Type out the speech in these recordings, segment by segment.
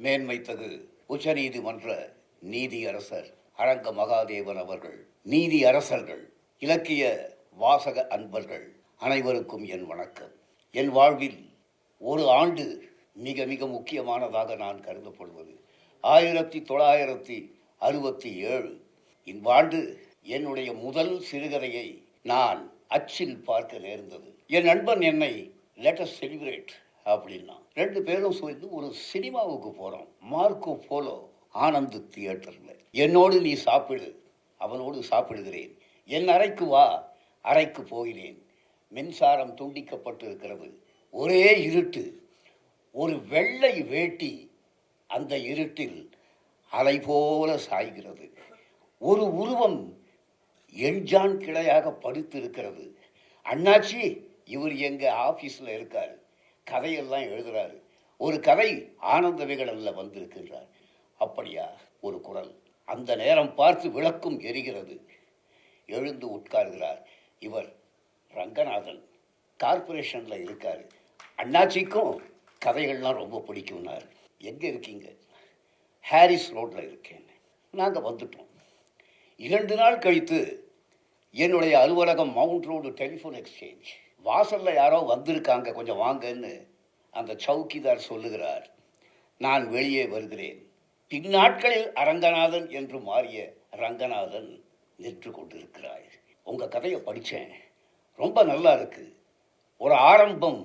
மேன்மைத்தகு உச்சநீதிமன்ற நீதியரசர் அரங்க மகாதேவன் அவர்கள், நீதி அரசர்கள், இலக்கிய வாசக அன்பர்கள் அனைவருக்கும் என் வணக்கம். என் வாழ்வில் ஒரு ஆண்டு மிக மிக முக்கியமானதாக நான் கருதப்படுவது 1967. இவ்வாண்டு என்னுடைய முதல் சிறுகதையை நான் அச்சில் பார்க்க நேர்ந்தது. என் நண்பன் என்னை லெட் அஸ் செலிப்ரேட் அப்படின்னா 2 பேரும் சேர்ந்து ஒரு சினிமாவுக்கு போகிறோம். மார்க்கோ போலோ ஆனந்த் தியேட்டரில். என்னோடு நீ சாப்பிடு, அவனோடு சாப்பிடுகிறேன். என் அறைக்கு வா, அறைக்கு போகிறேன். மின்சாரம் துண்டிக்கப்பட்டிருக்கிறது. ஒரே இருட்டு. ஒரு வெள்ளை வேட்டி அந்த இருட்டில் அலை போல சாய்கிறது. ஒரு உருவம் எண்ஜான் கிளையாக படுத்திருக்கிறது. அண்ணாச்சி, இவர் எங்க ஆபீஸ்ல இருக்காரு, கதையெல்லாம் எழுதுறாரு. ஒரு கதை ஆனந்த விகடனில் வந்திருக்கின்றார். அப்படியா? ஒரு குரல். அந்த நேரம் பார்த்து விளக்கும் எரிகிறது. எழுந்து உட்கார்கிறார். இவர் ரங்கநாதன், கார்பரேஷன்ல இருக்காரு. அண்ணாச்சிக்கும் கதைகள்லாம் ரொம்ப பிடிக்கும்னார். எங்கே இருக்கீங்க? ஹாரிஸ் ரோட்டில் இருக்கேன். நாங்கள் வந்துட்டோம். 2 நாள் கழித்து என்னுடைய அலுவலகம் மவுண்ட் ரோடு டெலிஃபோன் எக்ஸ்சேஞ்ச். வாசலில் யாரோ வந்திருக்காங்க, கொஞ்சம் வாங்கன்னு அந்த சவுக்கிதார் சொல்லுகிறார். நான் வெளியே வருகிறேன். பின்னாட்களில் அரங்கநாதன் என்று மாறிய ரங்கநாதன் நின்று கொண்டிருக்கிறார். உங்கள் கதையை படித்தேன், ரொம்ப நல்லா இருக்கு. ஒரு ஆரம்பம்,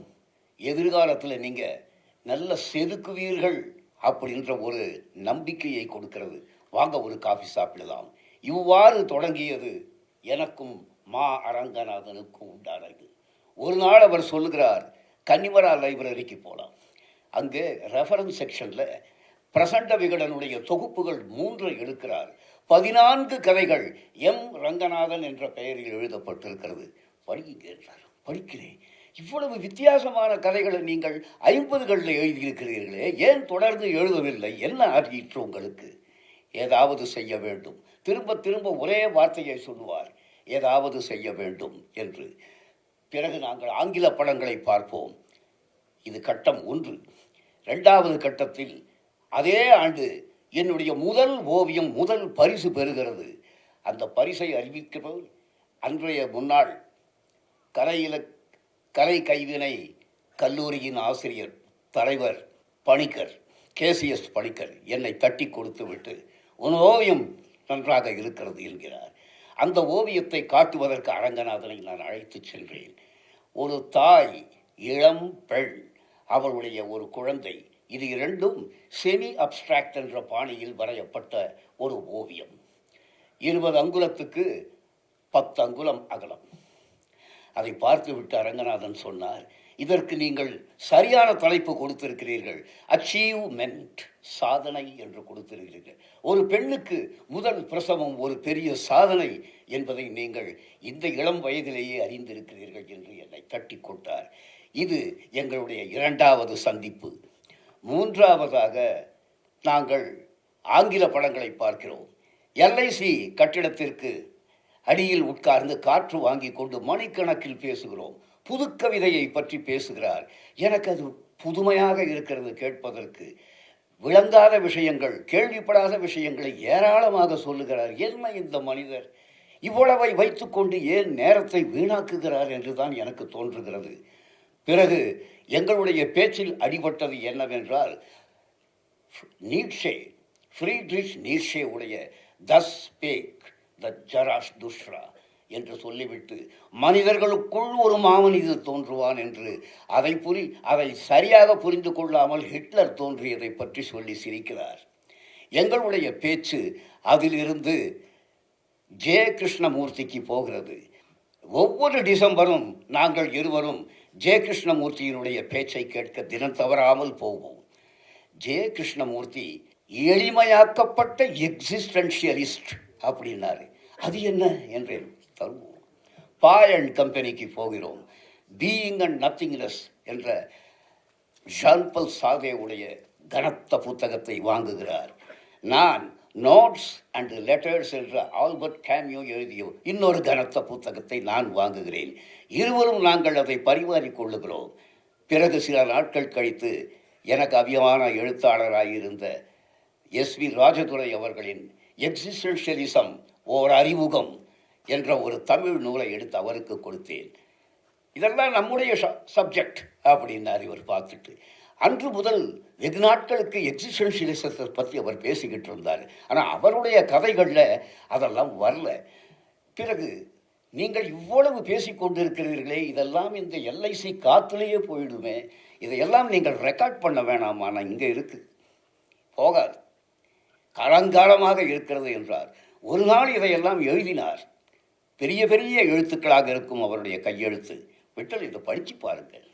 எதிர்காலத்தில் நீங்கள் நல்ல செதுக்குவீர்கள் அப்படின்ற ஒரு நம்பிக்கையை கொடுக்கிறது. வாங்க ஒரு காஃபி சாப்பிடலாம். இவ்வாறு தொடங்கியது எனக்கும் மா அரங்கநாதனுக்கும் உண்டானது. ஒரு நாள் அவர் சொல்லுகிறார், கன்னிமரா லைப்ரரிக்கு போகலாம். அங்கே ரெஃபரன்ஸ் செக்ஷனில் பிரசண்ட விகடனுடைய தொகுப்புகள் 3 எடுக்கிறார். 14 கதைகள் எம் ரங்கநாதன் என்ற பெயரில் எழுதப்பட்டிருக்கிறது. படிங்க என்றார். படிக்கிறேன். இவ்வளவு வித்தியாசமான கதைகளை நீங்கள் 50களில் எழுதியிருக்கிறீர்களே, ஏன் தொடர்ந்து எழுதவில்லை? என்ன ஆகிற்று உங்களுக்கு? ஏதாவது செய்ய வேண்டும். திரும்ப திரும்ப ஒரே வார்த்தையை சொல்லுவார், ஏதாவது செய்ய வேண்டும் என்று. பிறகு நாங்கள் ஆங்கில படங்களை பார்ப்போம். இது கட்டம் 1. 2வது கட்டத்தில் அதே ஆண்டு என்னுடைய முதல் ஓவியம் முதல் பரிசு பெறுகிறது. அந்த பரிசை அறிவிக்கிறவர் அன்றைய முன்னாள் கலை கைவினை கல்லூரியின் ஆசிரியர் தலைவர் பணிக்கர், கேசிஎஸ் பணிக்கர் என்னை தட்டி கொடுத்து விட்டு, உன் ஓவியம் நன்றாக இருக்கிறது என்கிறார். அந்த ஓவியத்தை காட்டுவதற்கு அரங்கநாதனை நான் அழைத்து சென்றேன். ஒரு தாய், இளம் பெண், அவளுடைய ஒரு குழந்தை, இது 2ம் செமி அப்டிராக்ட் என்ற பாணியில் வரையப்பட்ட ஒரு ஓவியம். 20 அங்குலத்துக்கு 10 அங்குலம் அகலம். அதை பார்த்துவிட்டு அரங்கநாதன் சொன்னார், இதற்கு நீங்கள் சரியான தலைப்பு கொடுத்திருக்கிறீர்கள். அச்சீவ்மெண்ட், சாதனை என்று கொடுத்திருக்கிறீர்கள். ஒரு பெண்ணுக்கு முதல் பிரசவம் ஒரு பெரிய சாதனை என்பதை நீங்கள் இந்த இளம் வயதிலேயே அறிந்திருக்கிறீர்கள் என்று என்னை தட்டி கொண்டார். இது எங்களுடைய 2வது சந்திப்பு. 3வதாக நாங்கள் ஆங்கில படங்களை பார்க்கிறோம். எல்ஐசி கட்டிடத்திற்கு அடியில் உட்கார்ந்து காற்று வாங்கி கொண்டு மணிக்கணக்கில் பேசுகிறோம். புது கவிதையை பற்றி பேசுகிறார். எனக்கு அது புதுமையாக இருக்கிறது கேட்பதற்கு. விளங்காத விஷயங்கள், கேள்விப்படாத விஷயங்களை ஏராளமாக சொல்லுகிறார். என்ன இந்த மனிதர் இவ்வளவை வைத்துக்கொண்டு ஏன் நேரத்தை வீணாக்குகிறார் என்றுதான் எனக்கு தோன்றுகிறது. பிறகு எங்களுடைய பேச்சில் அடிபட்டது என்னவென்றால், நீட்ஷே, ஃப்ரீட்ரிஷ் நீட்ஷே உடைய தஸ் ஸ்பேக் த ஜராஷ்துஷ்ரா என்று சொல்லிவிட்டு, மனிதர்களுக்குள் ஒரு மாமனிதர் தோன்றுவான் என்று அதை சரியாக புரிந்து கொள்ளாமல் ஹிட்லர் தோன்றியதை பற்றி சொல்லி சிரிக்கிறார். எங்களுடைய பேச்சு அதிலிருந்து ஜே கிருஷ்ணமூர்த்திக்கு போகிறது. ஒவ்வொரு டிசம்பரும் நாங்கள் இருவரும் ஜே கிருஷ்ணமூர்த்தியினுடைய பேச்சை கேட்க தினம் தவறாமல் போவோம். ஜே கிருஷ்ணமூர்த்தி எளிமையாக்கப்பட்ட எக்ஸிஸ்டென்ஷியலிஸ்ட் அப்படின்னாரு. அது என்ன என்றேன். தருவோம். பாய் அண்ட் கம்பெனிக்கு போகிறோம். பீயிங் அண்ட் நத்திங்னஸ் என்ற ஜான்பல் சாதேவுடைய கனத்த புத்தகத்தை வாங்குகிறார். நான் நோட்ஸ் அண்ட் லெட்டர்ஸ் என்ற ஆல்பர்ட் கேமியோ எழுதிய இன்னொரு கனத்த புத்தகத்தை நான் வாங்குகிறேன். இருவரும் நாங்கள் அதை பரிமாறிக் கொள்ளுகிறோம். பிறகு சில நாட்கள் கழித்து எனக்கு அபிமான எழுத்தாளராயிருந்த எஸ்வி ராஜதுரை அவர்களின் எக்ஸிஸ்டென்ஷியலிசம் ஓர் அறிமுகம் என்ற ஒரு தமிழ் நூலை எடுத்து அவருக்கு கொடுத்தேன். இதெல்லாம் நம்முடைய சப்ஜெக்ட் அப்படின்னார் இவர் பார்த்துட்டு. அன்று முதல் வெகு நாட்களுக்கு எக்ஸிஸ்டென்ஷியலிசத்தை பற்றி அவர் பேசிக்கிட்டு இருந்தார். ஆனால் அவருடைய கதைகளில் அதெல்லாம் வரல. பிறகு நீங்கள் இவ்வளவு பேசிக்கொண்டிருக்கிறீர்களே, இதெல்லாம் இந்த எல்ஐசி காத்துலேயே போயிடுமே, இதையெல்லாம் நீங்கள் ரெக்கார்ட் பண்ண வேணாமா? நான் இங்கே இருக்குது, போகாது, காலங்காலமாக இருக்கிறது என்றார். ஒரு நாள் இதையெல்லாம் எழுதினார். பெரிய பெரிய எழுத்துக்களாக இருக்கும் அவருடைய கையெழுத்து. விட்டல், இதை படித்து பாருங்கள்.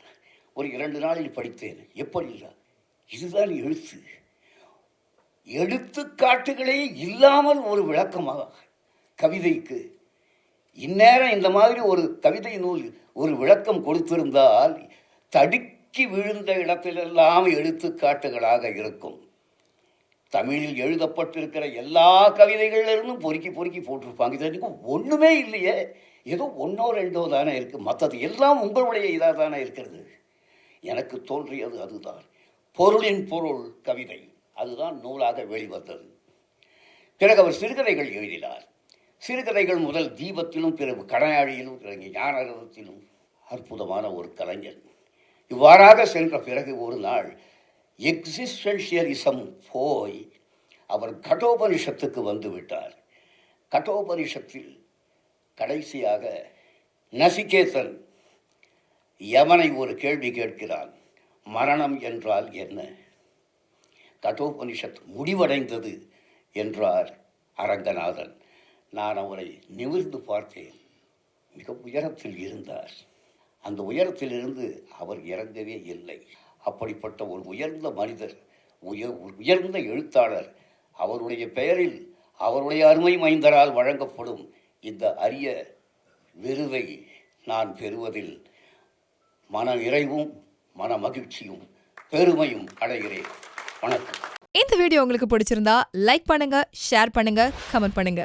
ஒரு 2 நாளில் படித்தேன். எப்படி? இதுதான் எழுத்து. எடுத்துக்காட்டுகளே இல்லாமல் ஒரு விளக்கமாக கவிதைக்கு இந்நேரம் இந்த மாதிரி ஒரு கவிதை நூல் ஒரு விளக்கம் கொடுத்திருந்தால் தடுக்கி விழுந்த இடத்திலெல்லாம் எடுத்துக்காட்டுகளாக இருக்கும். தமிழில் எழுதப்பட்டிருக்கிற எல்லா கவிதைகளிலிருந்தும் பொறுக்கி பொறுக்கி போட்டிருப்பாங்க. இது ஒன்றுமே இல்லையே, ஏதோ 1ஓ 2ஓ தானே இருக்குது, மற்றது எல்லாம் உங்களுடைய இதாக தானே இருக்கிறது. எனக்கு தோன்றியது அதுதான். பொருளின் பொருள் கவிதை, அதுதான் நூலாக வெளிவந்தது. பிறகு அவர் சிறுகதைகள் எழுதினார். சிறுகதைகள் முதல் தீபத்திலும் பிறகு கடனாழியிலும் பிறகு ஞானரதத்திலும் அற்புதமான ஒரு கலைஞர். இவ்வாறாக சென்ற பிறகு ஒரு நாள் எக்ஸிஸ்டென்ஷியலிசம் போய் அவர் கட்டோபனிஷத்துக்கு வந்து விட்டார். கட்டோபனிஷத்தில் கடைசியாக நசிகேதன் யமனை ஒரு கேள்வி கேட்கிறான். மரணம் என்றால் என்ன? கட்டோபனிஷத் முடிவடைந்தது என்றார் அரங்கநாதன். நான் அவரை நிமிர்ந்து பார்த்தேன். மிக உயரத்தில் இருந்தார். அந்த உயரத்திலிருந்து அவர் இறங்கவே இல்லை. அப்படிப்பட்ட ஒரு உயர்ந்த மனிதர், உயர்ந்த எழுத்தாளர், அவருடைய பெயரில் அவருடைய அருமை மைந்தரால் வழங்கப்படும் இந்த அரிய விருதை நான் பெறுவதில் மன நிறைவும் மன மகிழ்ச்சியும் பெருமையும் அடைகிறேன். வணக்கம். இந்த வீடியோ உங்களுக்கு பிடிச்சிருந்தா லைக் பண்ணுங்க, ஷேர் பண்ணுங்க, கமெண்ட் பண்ணுங்க.